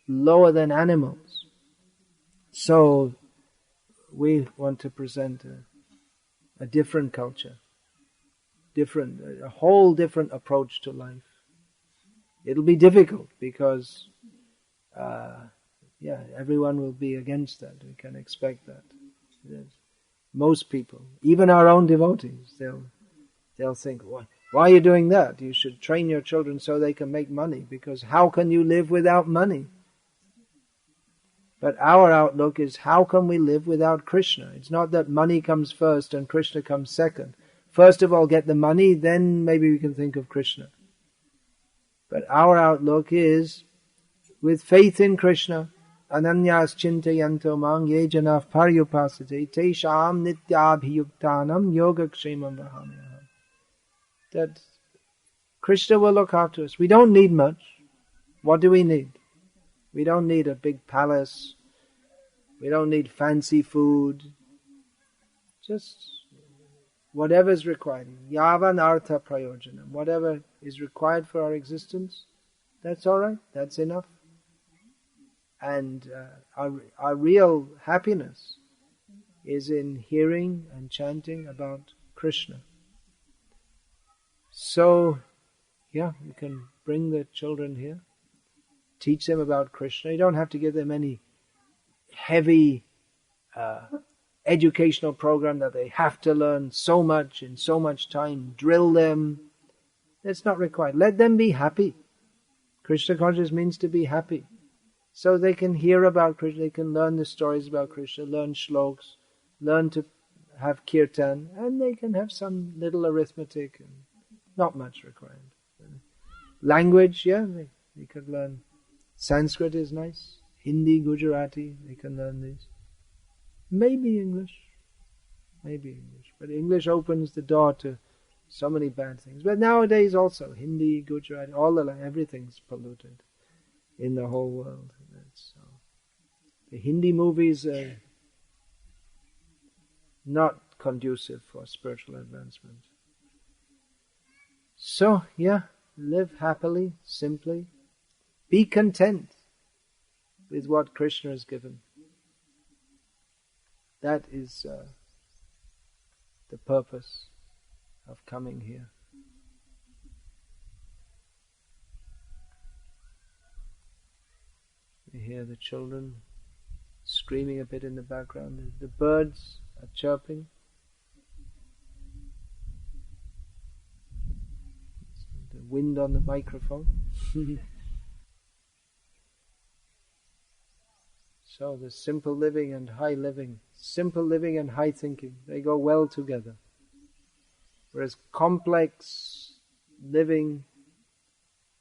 lower than animals. So we want to present a different culture, a whole different approach to life. It'll be difficult because, everyone will be against that. We can expect that. Most people, even our own devotees, they'll think, why are you doing that? You should train your children so they can make money, because how can you live without money? But our outlook is, how can we live without Krishna? It's not that money comes first and Krishna comes second. First of all, get the money, then maybe we can think of Krishna. But our outlook is, with faith in Krishna, ananyas chintayanto mang ye janah paryupasate tesham nityabhiyuktanam yogakshemam vahamyaham. That Krishna will look after us. We don't need much. What do we need? We don't need a big palace. We don't need fancy food. Just whatever is required. Yavan artha prayojanam. Whatever is required for our existence, that's all right. That's enough. And our real happiness is in hearing and chanting about Krishna. So, we can bring the children here, teach them about Krishna. You don't have to give them any heavy educational program that they have to learn so much in so much time, drill them. That's not required. Let them be happy. Krishna consciousness means to be happy. So they can hear about Krishna, they can learn the stories about Krishna, learn shloks, learn to have kirtan, and they can have some little arithmetic, and not much required. Language, they could learn. Sanskrit is nice. Hindi, Gujarati, they can learn these. Maybe English. But English opens the door to so many bad things. But nowadays also, Hindi, Gujarati, everything's polluted in the whole world. The Hindi movies are not conducive for spiritual advancement. So, live happily, simply. Be content with what Krishna has given. That is the purpose of coming here. We hear the children screaming a bit in the background. The birds are chirping. The wind on the microphone. So the simple living and high thinking, they go well together. Whereas complex living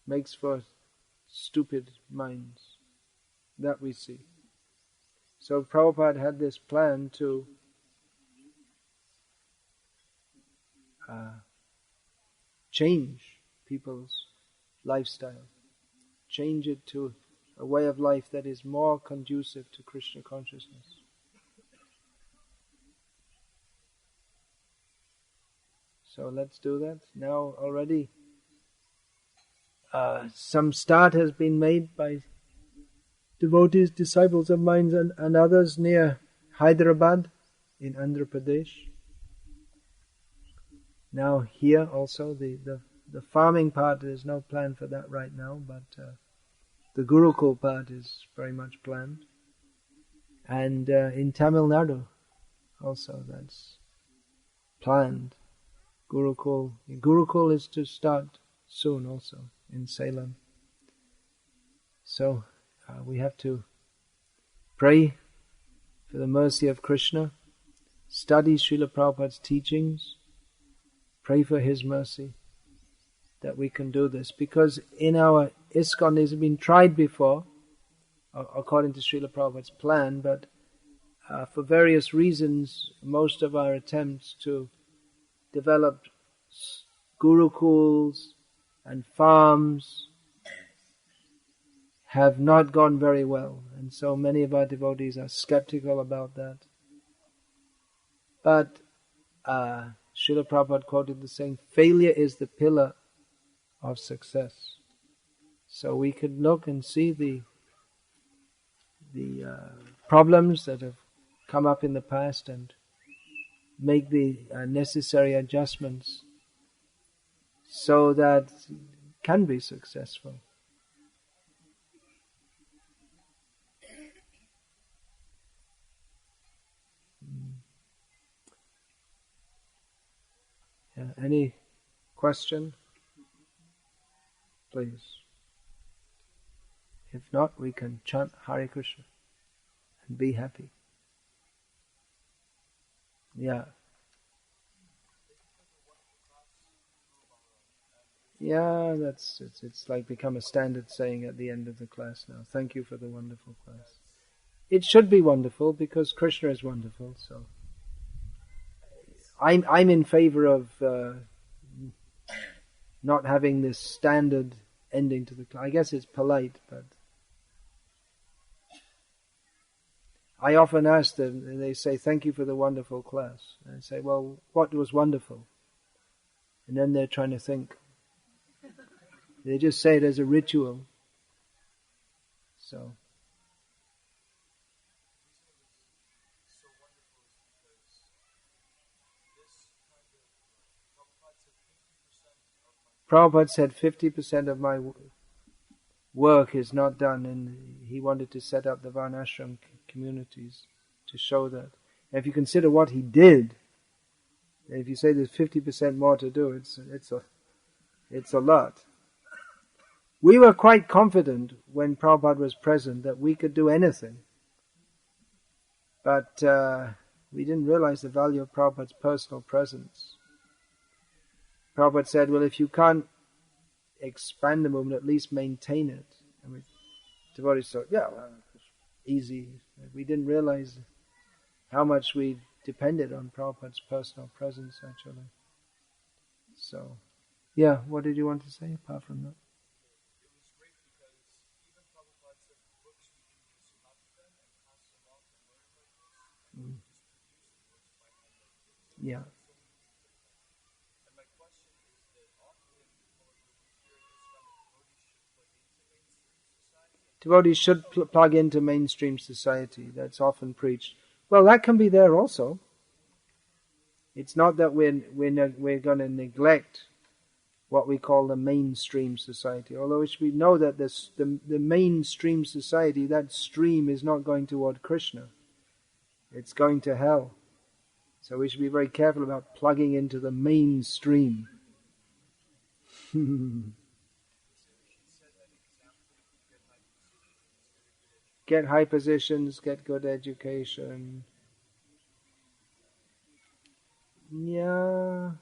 makes for stupid minds. That we see. So Prabhupada had this plan to change people's lifestyle, change it to a way of life that is more conducive to Krishna consciousness. So let's do that. Now already some start has been made by devotees, disciples of mine and others near Hyderabad in Andhra Pradesh. Now here also the farming part, there's no plan for that right now, but the Gurukul part is very much planned. And in Tamil Nadu also that's planned. Gurukul is to start soon also in Salem. So we have to pray for the mercy of Krishna, study Srila Prabhupada's teachings, pray for his mercy that we can do this. Because in our ISKCON, this has been tried before, according to Srila Prabhupada's plan, but for various reasons, most of our attempts to develop gurukuls and farms have not gone very well, and so many of our devotees are skeptical about that. But Srila Prabhupada quoted the saying, failure is the pillar of success. So we could look and see the problems that have come up in the past and make the necessary adjustments so that it can be successful. Any question? Please. If not, we can chant Hare Krishna and be happy. Yeah. Yeah, it's like become a standard saying at the end of the class now. Thank you for the wonderful class. It should be wonderful because Krishna is wonderful. So I'm in favor of not having this standard ending to the class. I guess it's polite, but I often ask them, and they say, "Thank you for the wonderful class." And I say, "Well, what was wonderful?" And then they're trying to think. They just say it as a ritual. So. Prabhupada said 50% of my work is not done, and he wanted to set up the Varnashram communities to show that. And if you consider what he did, if you say there's 50% more to do, it's a lot. We were quite confident when Prabhupada was present that we could do anything. But we didn't realize the value of Prabhupada's personal presence. Prabhupada said, well, if you can't expand the movement, at least maintain it. And devotees thought, yeah, well, easy. We didn't realize how much we depended on Prabhupada's personal presence, actually. So, yeah, what did you want to say apart from that? Yeah. Devotees should plug into mainstream society. That's often preached. Well, that can be there also. It's not that we're going to neglect what we call the mainstream society. Although we know that the mainstream society, that stream is not going toward Krishna. It's going to hell. So we should be very careful about plugging into the mainstream. Get high positions, get good education. Yeah.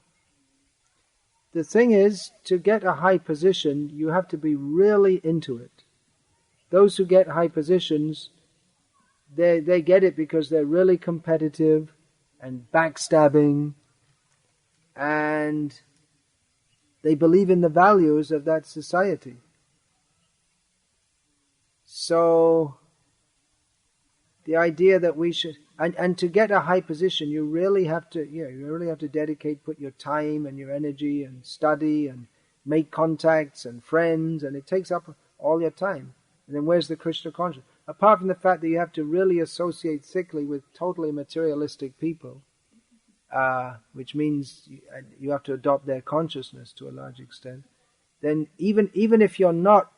The thing is, to get a high position, you have to be really into it. Those who get high positions, they get it because they're really competitive and backstabbing, and they believe in the values of that society. So the idea that we should, and to get a high position, you really have to dedicate, put your time and your energy and study and make contacts and friends, and it takes up all your time. And then where's the Krishna consciousness? Apart from the fact that you have to really associate thickly with totally materialistic people, which means you have to adopt their consciousness to a large extent, then even if you're not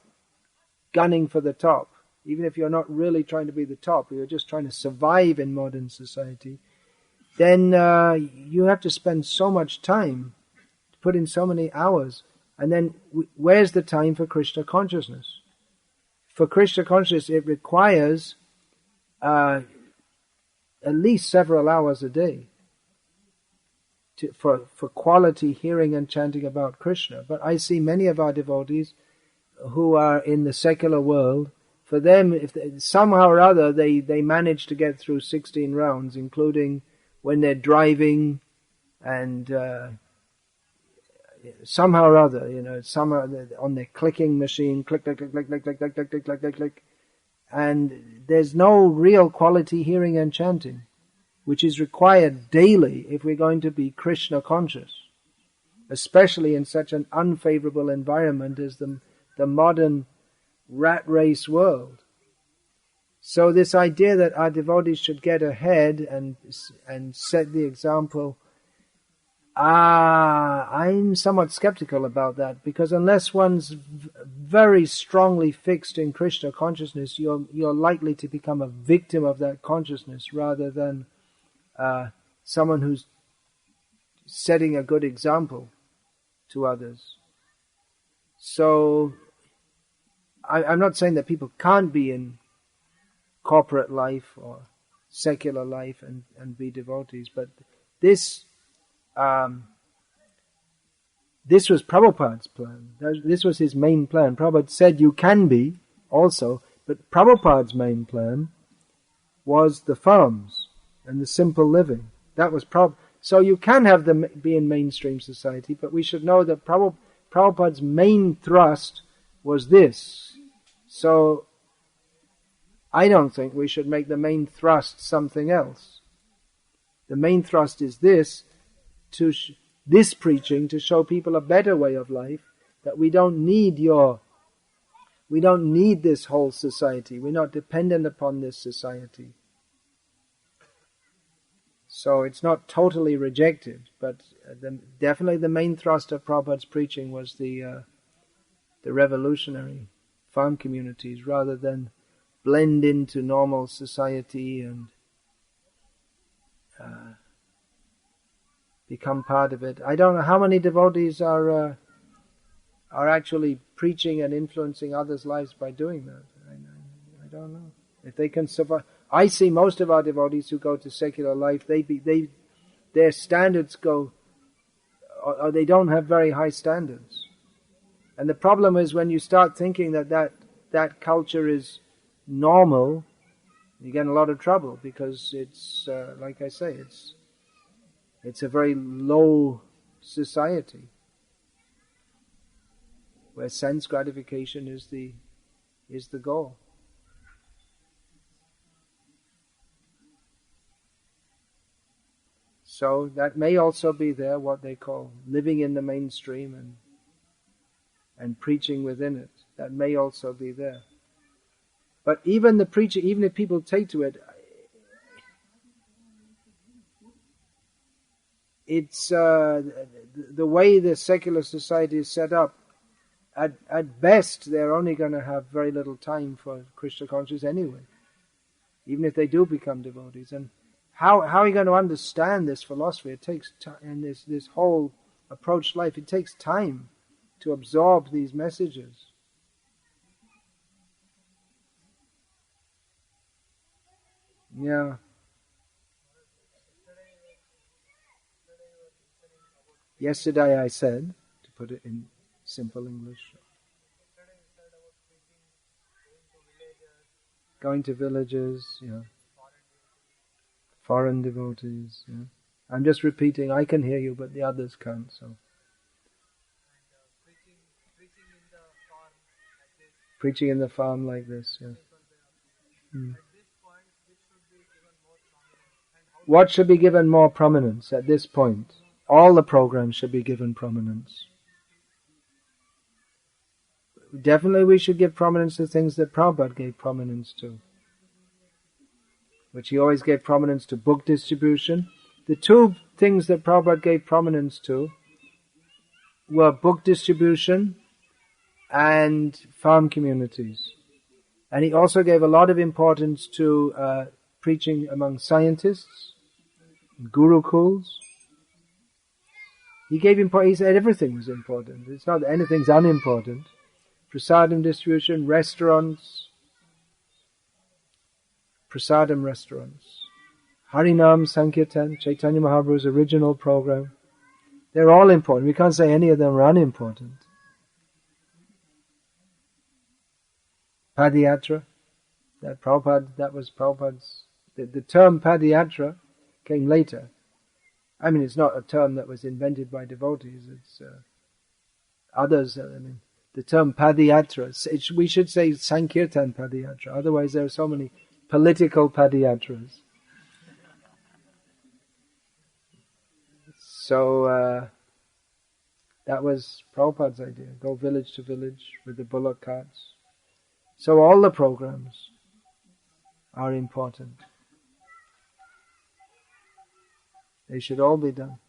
gunning for the top, even if you're not really trying to be the top, you're just trying to survive in modern society, then you have to spend so much time, put in so many hours, and then where's the time for Krishna consciousness? For Krishna consciousness, it requires at least several hours a day for quality hearing and chanting about Krishna. But I see many of our devotees who are in the secular world. For them, somehow or other, they manage to get through 16 rounds, including when they're driving, and somehow or other, somehow on their clicking machine, click, click, click, click, click, click, click, click, click, click, click, click, and there's no real quality hearing and chanting, which is required daily if we're going to be Krishna conscious, especially in such an unfavorable environment as the modern rat race world. So this idea that our devotees should get ahead and set the example, I'm somewhat skeptical about that, because unless one's very strongly fixed in Krishna consciousness, you're likely to become a victim of that consciousness rather than someone who's setting a good example. to others. So, I'm not saying that people can't be in corporate life or secular life and be devotees, but this was Prabhupada's plan. This was his main plan. Prabhupada said you can be also, but Prabhupada's main plan was the farms and the simple living. That was so you can have them be in mainstream society, but we should know that Prabhupada's main thrust was this. So I don't think we should make the main thrust something else. The main thrust is this, this preaching to show people a better way of life, that we don't need this whole society. We're not dependent upon this society. So it's not totally rejected, but definitely the main thrust of Prabhupada's preaching was the revolutionary farm communities, rather than blend into normal society and become part of it. I don't know how many devotees are actually preaching and influencing others' lives by doing that. I don't know if they can survive. I see most of our devotees who go to secular life, their standards go, or they don't have very high standards. And the problem is when you start thinking that culture is normal, you get in a lot of trouble, because it's, like I say, it's a very low society where sense gratification is the goal. So that may also be there, what they call living in the mainstream and preaching within it. That may also be there. But even the preacher, even if people take to it, it's the way the secular society is set up. At best, they're only going to have very little time for Krishna consciousness anyway, even if they do become devotees. And how are you going to understand this philosophy? It takes time, and this whole approach to life. It takes time to absorb these messages. Yeah. Yesterday I said, to put it in simple English, going to villages, yeah. Foreign devotees, yeah. I'm just repeating, I can hear you, but the others can't, so. Preaching in the farm like this, yeah. What should be given more prominence at this point? All the programs should be given prominence. Definitely we should give prominence to things that Prabhupada gave prominence to, which he always gave prominence to book distribution. The two things that Prabhupada gave prominence to were book distribution and farm communities. And he also gave a lot of importance to preaching among scientists, gurukuls. He said everything was important. It's not that anything's unimportant. Prasadam distribution, restaurants, prasadam restaurants, Harinam Sankirtan, Chaitanya Mahaprabhu's original program. They're all important. We can't say any of them are unimportant. Padayatra, that was Prabhupada's. The term Padayatra came later. I mean, it's not a term that was invented by devotees. It's others. The term Padayatra, we should say Sankirtan Padayatra. Otherwise, there are so many political Padayatras. So that was Prabhupada's idea. Go village to village with the bullock carts. So all the programs are important. They should all be done.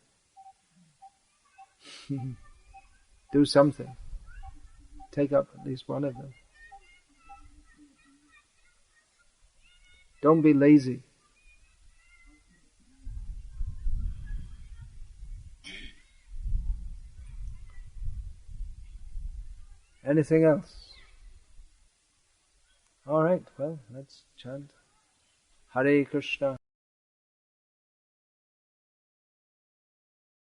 Do something. Take up at least one of them. Don't be lazy. Anything else? All right, well, let's chant. Hare Krishna.